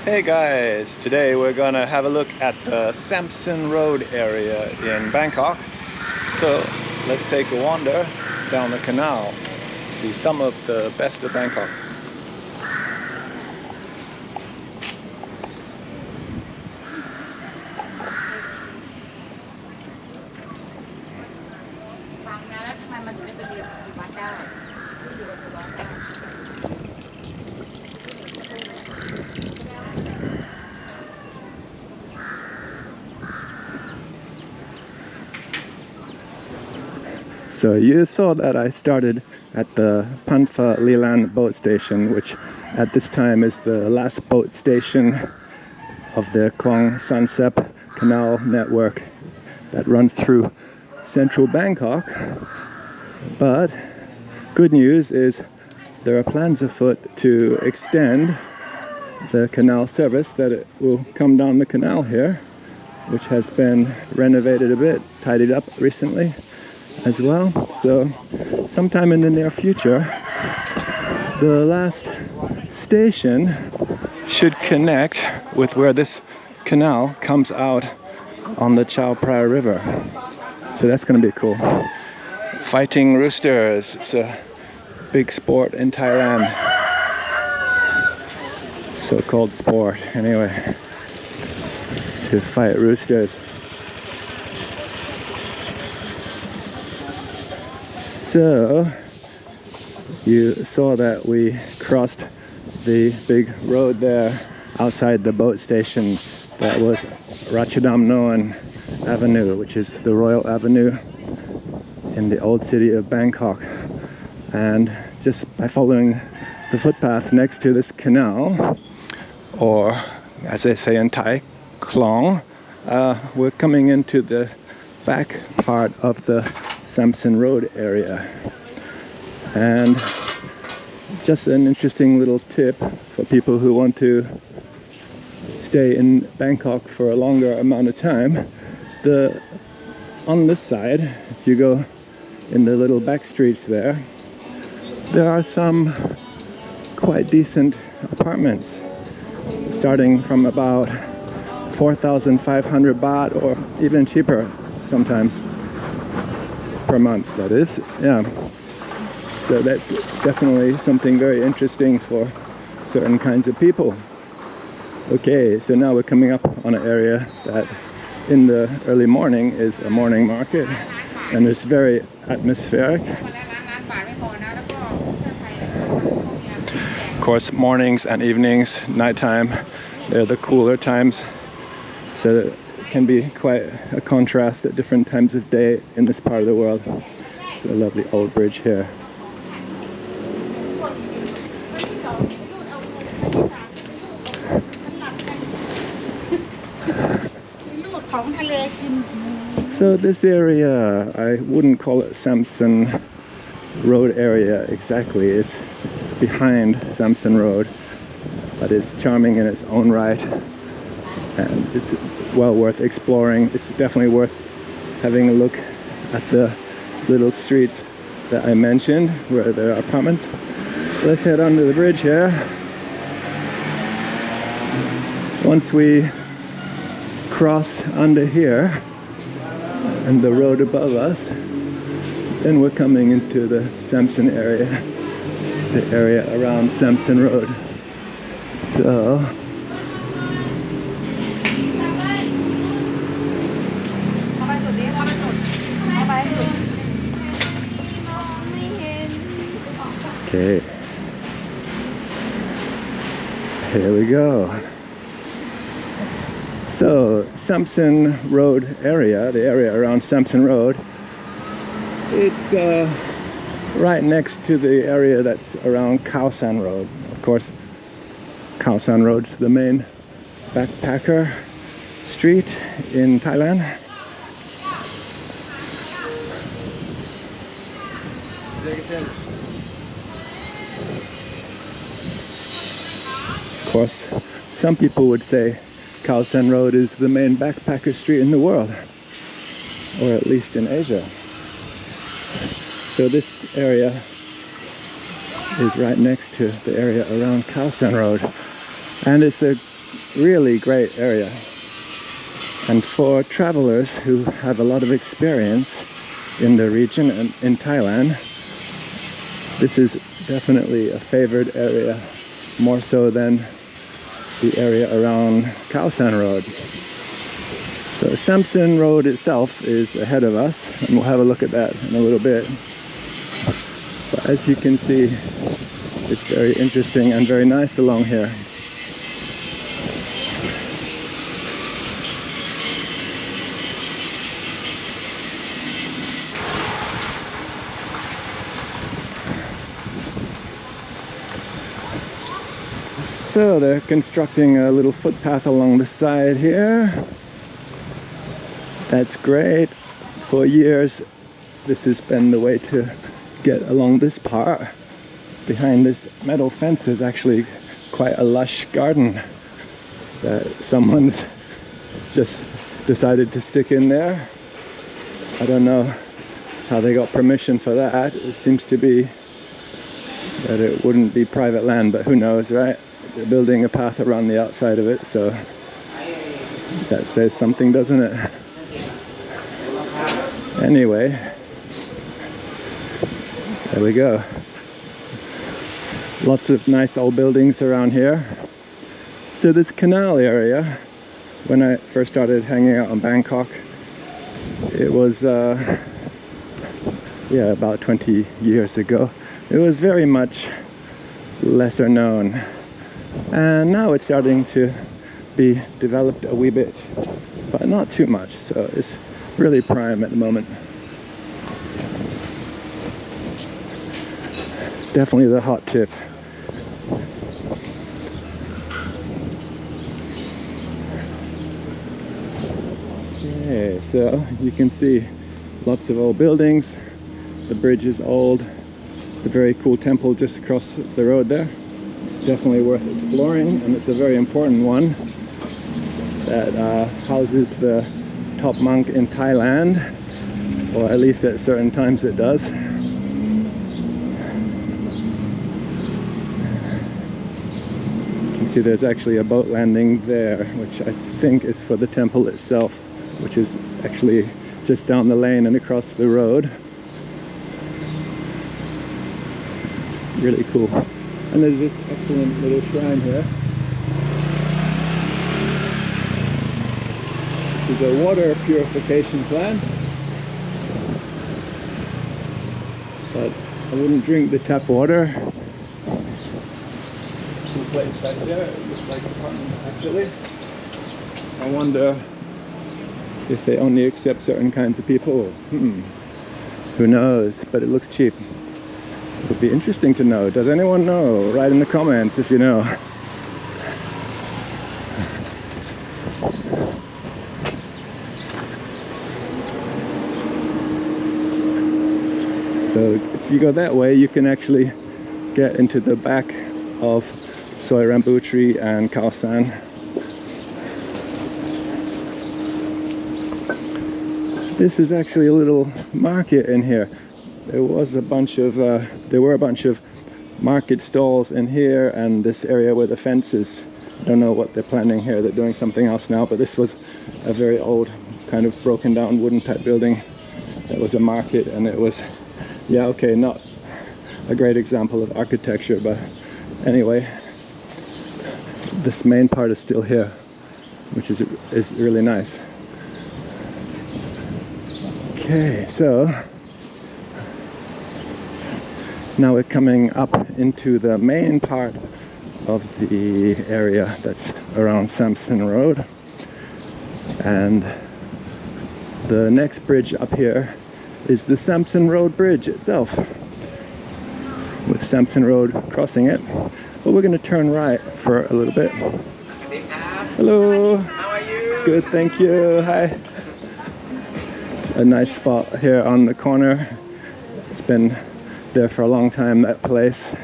Hey guys, today we're gonna have a look at the Samsen Road area in Bangkok. So let's take a wander down the canal, see some of the best of Bangkok. So you saw that I started at the Panfa Lilan boat station, which at this time is the last boat station of the Khao San Canal network that runs through central Bangkok. But good news is there are plans afoot to extend the canal service, that it will come down the canal here, which has been renovated a bit, tidied up recently as well. So sometime in the near future, the last station should connect with where this canal comes out on the Chao River. So that's going to be cool. Fighting roosters, it's a big sport in Thailand. So-called sport, anyway, to fight roosters. So you saw that we crossed the big road there outside the boat station. That was Ratchadamnoan Avenue, which is the Royal Avenue in the old city of Bangkok. And just by following the footpath next to this canal, or as they say in Thai, Klong, we're coming into the back part of the Samsen Road area. And just an interesting little tip for people who want to stay in Bangkok for a longer amount of time. On this side, if you go in the little back streets there are some quite decent apartments, starting from about 4,500 baht or even cheaper sometimes per month, that is. Yeah, so that's definitely something very interesting for certain kinds of people. Okay, so now we're coming up on an area that in the early morning is a morning market, and it's very atmospheric. Of course, mornings and evenings, nighttime, they're the cooler times, so it can be quite a contrast at different times of day in this part of the world. It's a lovely old bridge here. So this area, I wouldn't call it Samsen Road area exactly. It's behind Samsen Road, but it's charming in its own right, and it's well worth exploring. It's definitely worth having a look at the little streets that I mentioned where there are apartments. Let's head under the bridge here. Once we cross under here and the road above us, then we're coming into the Samsen area, the area around Samsen Road. So okay, here we go. So Samsen Road area, the area around Samsen Road, it's right next to the area that's around Khao San Road. Of course, Khao San Road's the main backpacker street in Thailand. Of course, some people would say Khao San Road is the main backpacker street in the world, or at least in Asia. So this area is right next to the area around Khao San Road, and it's a really great area. And for travelers who have a lot of experience in the region and in Thailand, this is definitely a favored area, more so than the area around Khao San Road. So Samsen Road itself is ahead of us, and we'll have a look at that in a little bit. But as you can see, it's very interesting and very nice along here. So they're constructing a little footpath along the side here. That's great. For years, this has been the way to get along this part. Behind this metal fence is actually quite a lush garden that someone's just decided to stick in there. I don't know how they got permission for that. It seems to be that it wouldn't be private land, but who knows, right? They're building a path around the outside of it, so that says something, doesn't it? Anyway, there we go. Lots of nice old buildings around here. So this canal area, when I first started hanging out in Bangkok, it was about 20 years ago. It was very much lesser known. And now it's starting to be developed a wee bit, but not too much, so it's really prime at the moment. It's definitely the hot tip. Okay, so you can see lots of old buildings. The bridge is old. It's a very cool temple just across the road there. Definitely worth exploring, and it's a very important one that houses the top monk in Thailand, or at least at certain times it does. You can see there's actually a boat landing there, which I think is for the temple itself, which is actually just down the lane and across the road. It's really cool. And there's this excellent little shrine here. This is a water purification plant. But I wouldn't drink the tap water. Cool place back there. It looks like an apartment actually. I wonder if they only accept certain kinds of people. Who knows? But it looks cheap. It would be interesting to know. Does anyone know? Write in the comments if you know. So if you go that way, you can actually get into the back of Soi Rambutri and Khao San. This is actually a little market in here. There were a bunch of market stalls in here, and this area where the fence is. I don't know what they're planning here. They're doing something else now, but this was a very old, kind of broken down wooden type building that was a market, and it was, yeah, okay, not a great example of architecture, but anyway, this main part is still here, which is really nice. Okay, so now we're coming up into the main part of the area that's around Samsen Road, and the next bridge up here is the Samsen Road Bridge itself, with Samsen Road crossing it. But we're going to turn right for a little bit. Hello. How are you? Good, thank you. Hi. It's a nice spot here on the corner. It's been there for a long time, that place.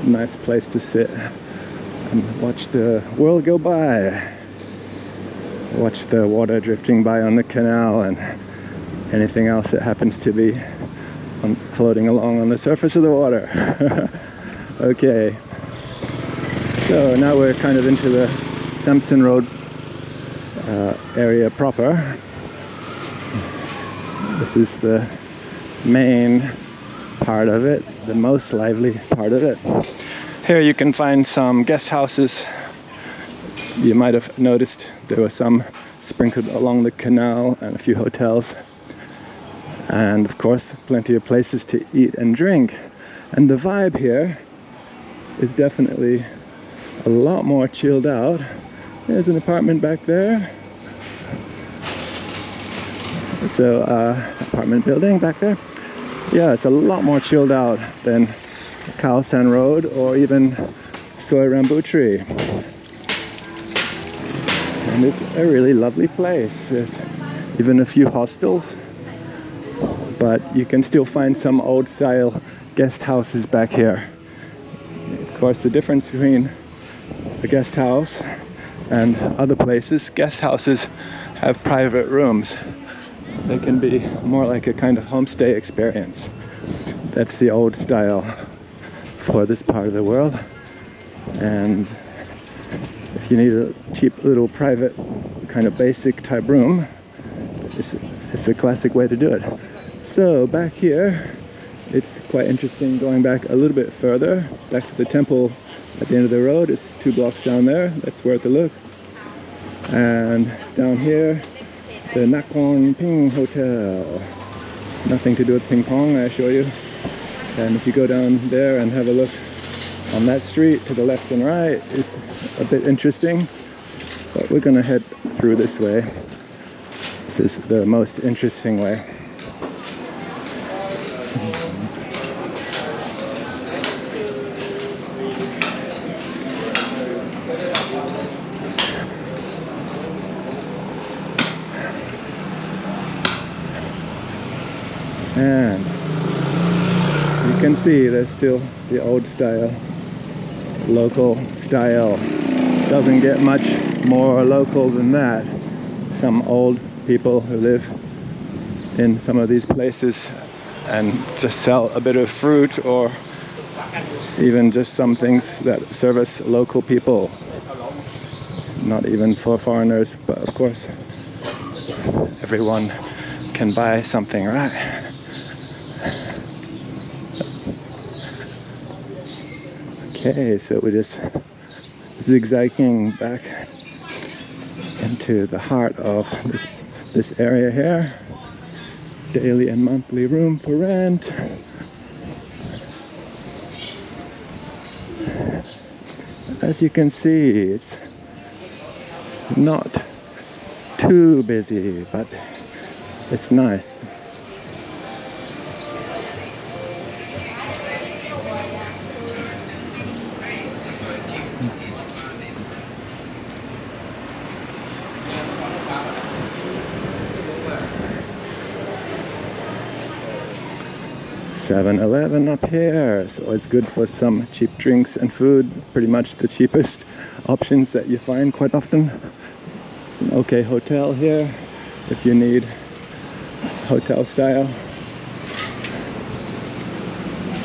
Nice place to sit and watch the world go by. Watch the water drifting by on the canal and anything else that happens to be floating along on the surface of the water. Okay, So now we're kind of into the Samsen Road area proper. This is the main part of it, the most lively part of it. Here you can find some guest houses. You might have noticed there were some sprinkled along the canal, and a few hotels. And of course, plenty of places to eat and drink. And the vibe here is definitely a lot more chilled out. There's an apartment back there. So, apartment building back there. Yeah, it's a lot more chilled out than Khao San Road or even Soi Rambutri. And it's a really lovely place. There's even a few hostels, but you can still find some old style guest houses back here. Of course, the difference between a guest house and other places, guest houses have private rooms. They can be more like a kind of homestay experience. That's the old style for this part of the world. And if you need a cheap little private kind of basic type room, it's a classic way to do it. So back here, it's quite interesting going back a little bit further, back to the temple at the end of the road. It's 2 blocks down there. That's worth a look. And down here, the Nakhon Ping Hotel. Nothing to do with ping pong, I assure you. And if you go down there and have a look on that street to the left and right, it's a bit interesting. But we're gonna head through this way. This is the most interesting way. And you can see there's still the old style, local style. Doesn't get much more local than that. Some old people who live in some of these places and just sell a bit of fruit or even just some things that service local people. Not even for foreigners, but of course everyone can buy something, right? Okay, so we're just zigzagging back into the heart of this area here. Daily and monthly room for rent. As you can see, it's not too busy, but it's nice. $7-Eleven up here, so it's good for some cheap drinks and food. Pretty much the cheapest options that you find quite often. It's an okay hotel here if you need hotel style.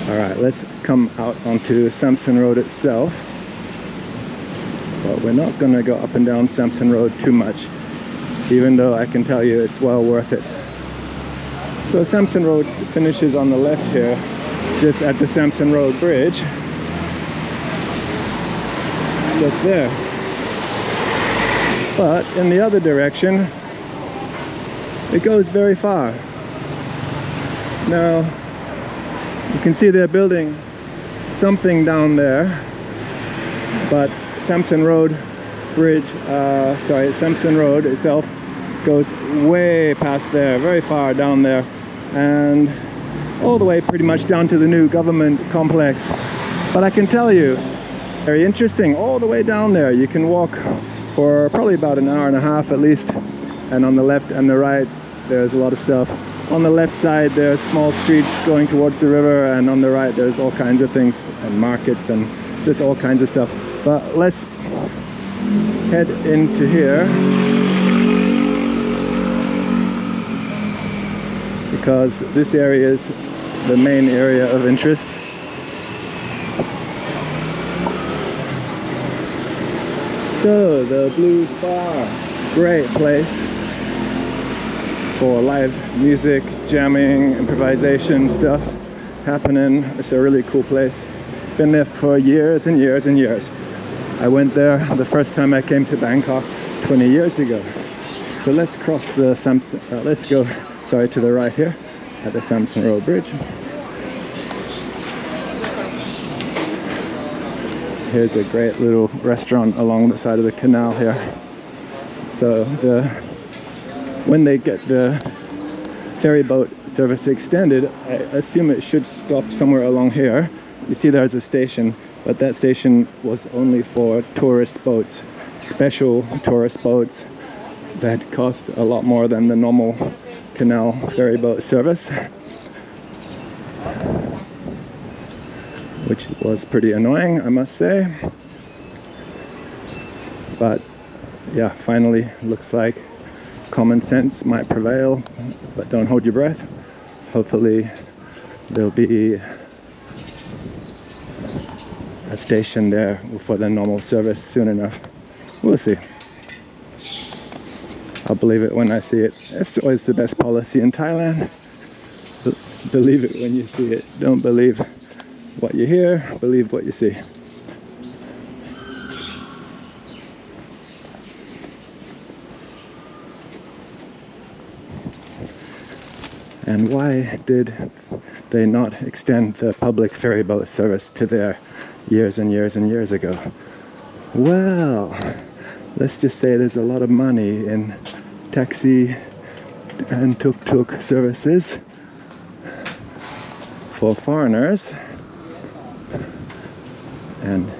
Alright, let's come out onto Samsen Road itself. But we're not going to go up and down Samsen Road too much, even though I can tell you it's well worth it. So Samsen Road finishes on the left here, just at the Samsen Road Bridge. Just there. But in the other direction, it goes very far. Now, you can see they're building something down there, but Samsen Road Bridge, Samsen Road itself goes way past there, very far down there, and all the way pretty much down to the new government complex. But I can tell you, very interesting, all the way down there. You can walk for probably about an hour and a half at least, and on the left and the right there's a lot of stuff. On the left side there's small streets going towards the river, and on the right there's all kinds of things, and markets and just all kinds of stuff. But let's head into here, because this area is the main area of interest. So, the Blues Bar, great place for live music, jamming, improvisation stuff happening. It's a really cool place. It's been there for years and years and years. I went there the first time I came to Bangkok 20 years ago. So let's cross the Samsen, let's go, sorry, to the right here at the Samsen Road Bridge. Here's a great little restaurant along the side of the canal here. So when they get the ferry boat service extended, I assume it should stop somewhere along here. You see there's a station, but that station was only for tourist boats, special tourist boats that cost a lot more than the normal canal ferry boat service, which was pretty annoying, I must say. But yeah, finally looks like common sense might prevail, but don't hold your breath. Hopefully there'll be a station there for the normal service soon enough. We'll see. I'll believe it when I see it. It's always the best policy in Thailand. Believe it when you see it. Don't believe what you hear, believe what you see. And why did they not extend the public ferry boat service to there years and years and years ago? Well, let's just say there's a lot of money in taxi and tuk-tuk services for foreigners, and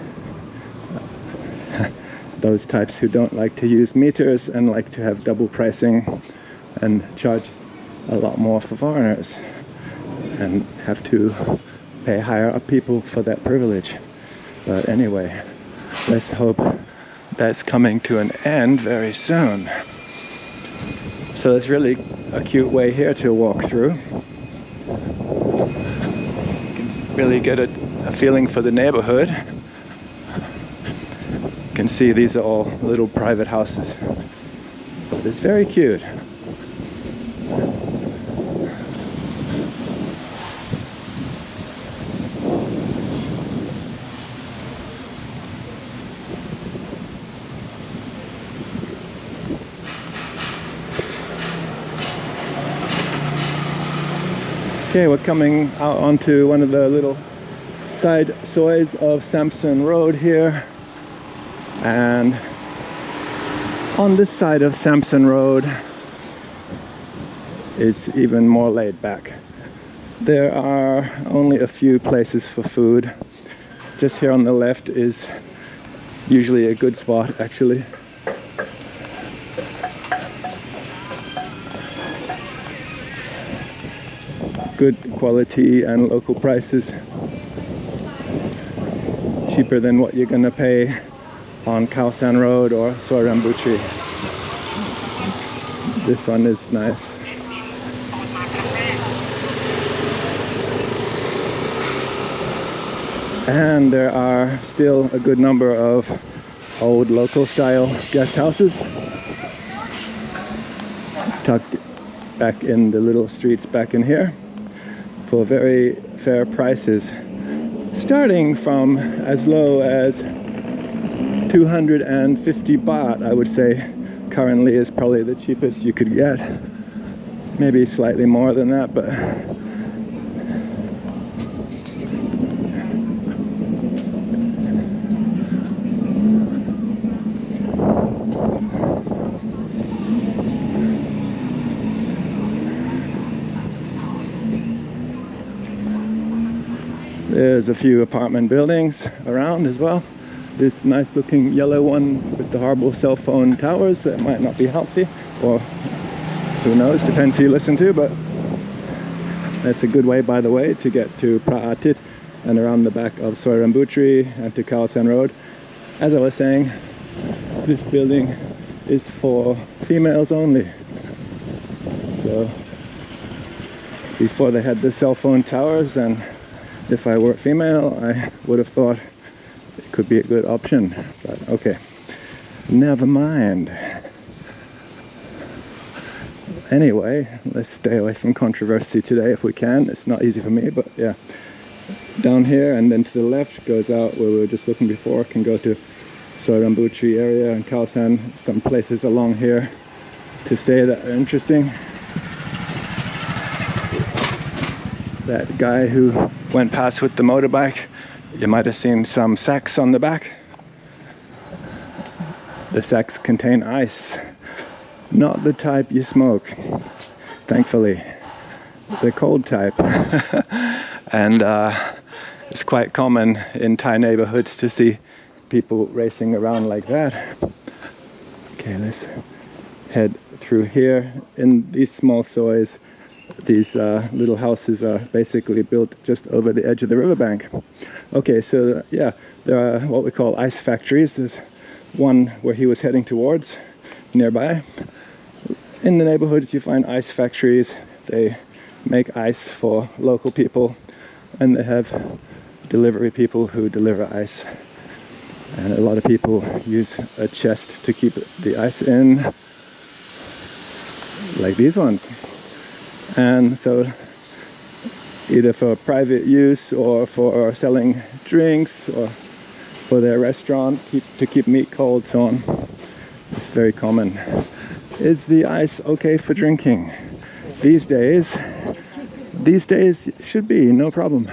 those types who don't like to use meters and like to have double pricing and charge a lot more for foreigners and have to pay higher up people for that privilege. But anyway, let's hope that's coming to an end very soon. So there's really a cute way here to walk through. You can really get a feeling for the neighborhood. You can see these are all little private houses. But it's very cute. Okay, we're coming out onto one of the little side sois of Samsen Road here, and on this side of Samsen Road it's even more laid back. There are only a few places for food. Just here on the left is usually a good spot, actually. Good quality and local prices, cheaper than what you're gonna pay on Khao San Road or Soi Rambutri. This one is nice. And there are still a good number of old local style guest houses tucked back in the little streets back in here for very fair prices, starting from as low as 250 baht, I would say currently is probably the cheapest you could get. Maybe slightly more than that, but there's a few apartment buildings around as well. This nice looking yellow one with the horrible cell phone towers that might not be healthy, or who knows, depends who you listen to, but that's a good way, by the way, to get to Praatit and around the back of Soi Rambutri and to Khao San Road. As I was saying, this building is for females only. So before they had the cell phone towers, and if I were female, I would have thought it could be a good option, but okay. Never mind. Anyway, let's stay away from controversy today if we can. It's not easy for me, but yeah. Down here and then to the left goes out where we were just looking before. Can go to Soi Rambutri area and Khao San. Some places along here to stay that are interesting. That guy who went past with the motorbike, you might have seen some sacks on the back. The sacks contain ice. Not the type you smoke, thankfully. The cold type. And it's quite common in Thai neighborhoods to see people racing around like that. Okay, let's head through here. In these small sois, these little houses are basically built just over the edge of the riverbank. Okay, so yeah, there are what we call ice factories. There's one where he was heading towards, nearby. In the neighborhoods you find ice factories. They make ice for local people, and they have delivery people who deliver ice. And a lot of people use a chest to keep the ice in, like these ones. And so either for private use or for selling drinks or for their restaurant to keep meat cold, so on. It's very common. Is the ice okay for drinking? These days it should be no problem.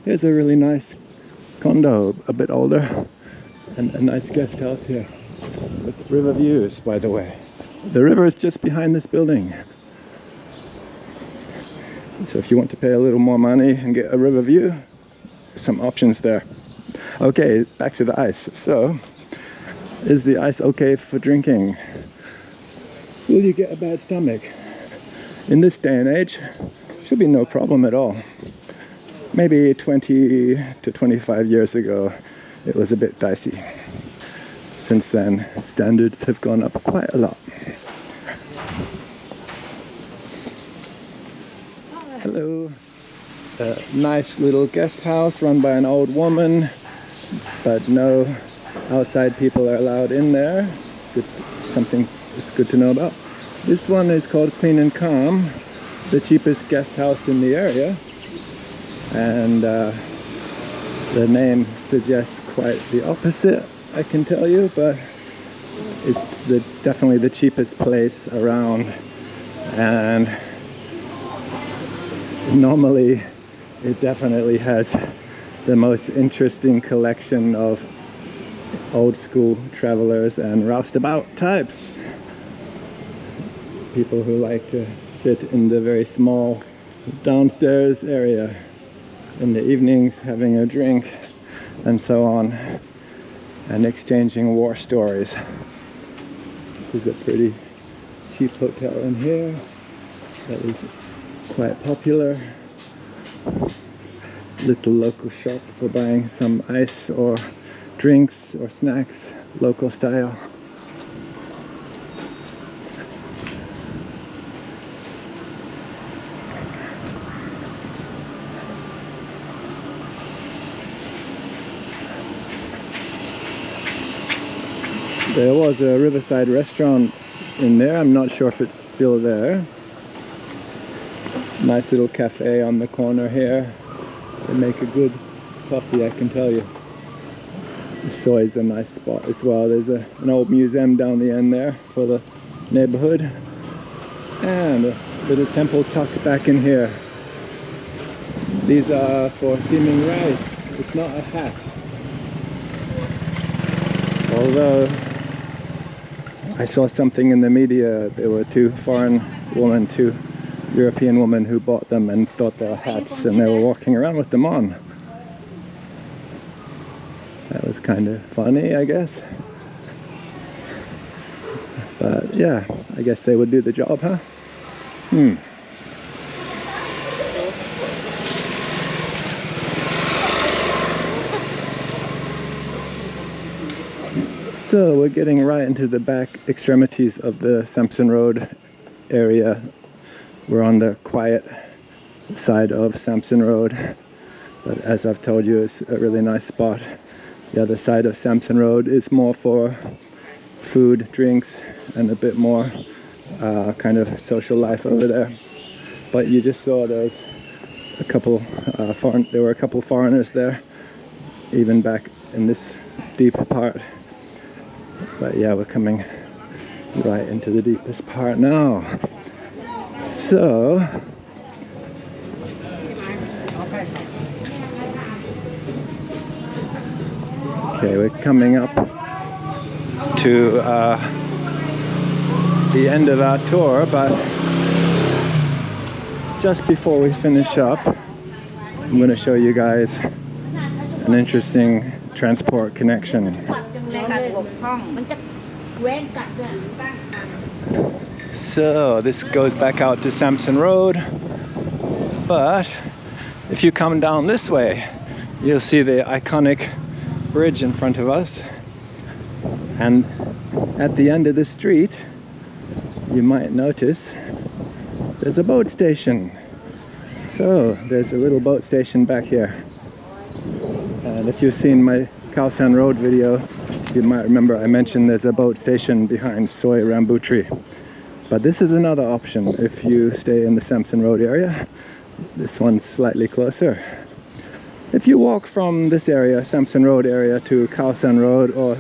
Here's a really nice condo, a bit older, and a nice guest house here with river views, by the way. The river is just behind this building. So if you want to pay a little more money and get a river view, some options there. Okay, back to the ice. So, is the ice okay for drinking? Will you get a bad stomach? In this day and age, should be no problem at all. Maybe 20 to 25 years ago, it was a bit dicey. Since then, standards have gone up quite a lot. Hello. A nice little guest house run by an old woman, but no outside people are allowed in there. It's good, something it's good to know about. This one is called Clean and Calm, the cheapest guest house in the area, and the name suggests quite the opposite, I can tell you, but it's definitely the cheapest place around. And normally it definitely has the most interesting collection of old school travelers and roustabout types. People who like to sit in the very small downstairs area in the evenings having a drink and so on, and exchanging war stories. This is a pretty cheap hotel in here that is quite popular. Little local shop for buying some ice or drinks or snacks, local style. There was a riverside restaurant in there. I'm not sure if it's still there. Nice little cafe on the corner here. They make a good coffee, I can tell you. Soi is a nice spot as well. There's an old museum down the end there for the neighborhood. And a little temple tucked back in here. These are for steaming rice. It's not a hat. Although I saw something in the media, there were two European women who bought them and thought they were hats, and they were walking around with them on. That was kind of funny, I guess. But yeah, I guess they would do the job, huh? So we're getting right into the back extremities of the Samsen Road area. We're on the quiet side of Samsen Road, but as I've told you, it's a really nice spot. The other side of Samsen Road is more for food, drinks, and a bit more kind of social life over there. But you just saw there's a couple there were a couple foreigners there, even back in this deep part. But yeah, we're coming right into the deepest part now. So okay, we're coming up to the end of our tour, but just before we finish up, I'm going to show you guys an interesting transport connection. So this goes back out to Samsen Road, but if you come down this way, you'll see the iconic bridge in front of us, and at the end of the street you might notice there's a boat station. So there's a little boat station back here, and if you've seen my Khao San Road video, you might remember I mentioned there's a boat station behind Soi Rambutri. But this is another option if you stay in the Samsen Road area. This one's slightly closer. If you walk from this area, Samsen Road area, to Khao San Road or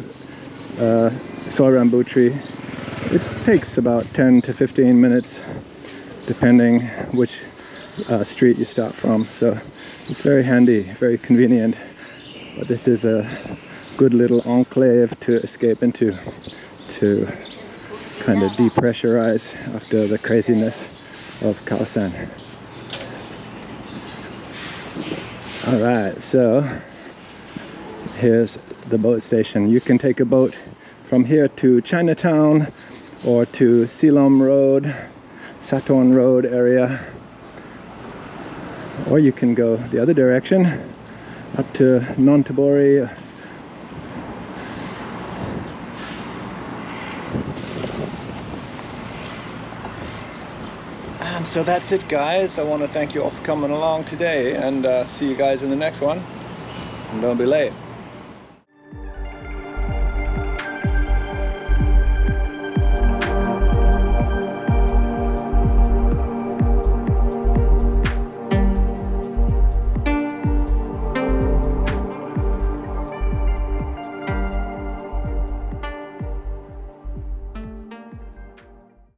Soi Rambutri, it takes about 10 to 15 minutes depending which street you start from. So it's very handy, very convenient. But this is a good little enclave to escape into, to kind of depressurize after the craziness of Khao San. Alright, so here's the boat station. You can take a boat from here to Chinatown or to Silom Road, Satorn Road area, or you can go the other direction up to Nonthaburi. And so that's it, guys. I want to thank you all for coming along today, and see you guys in the next one. And don't be late.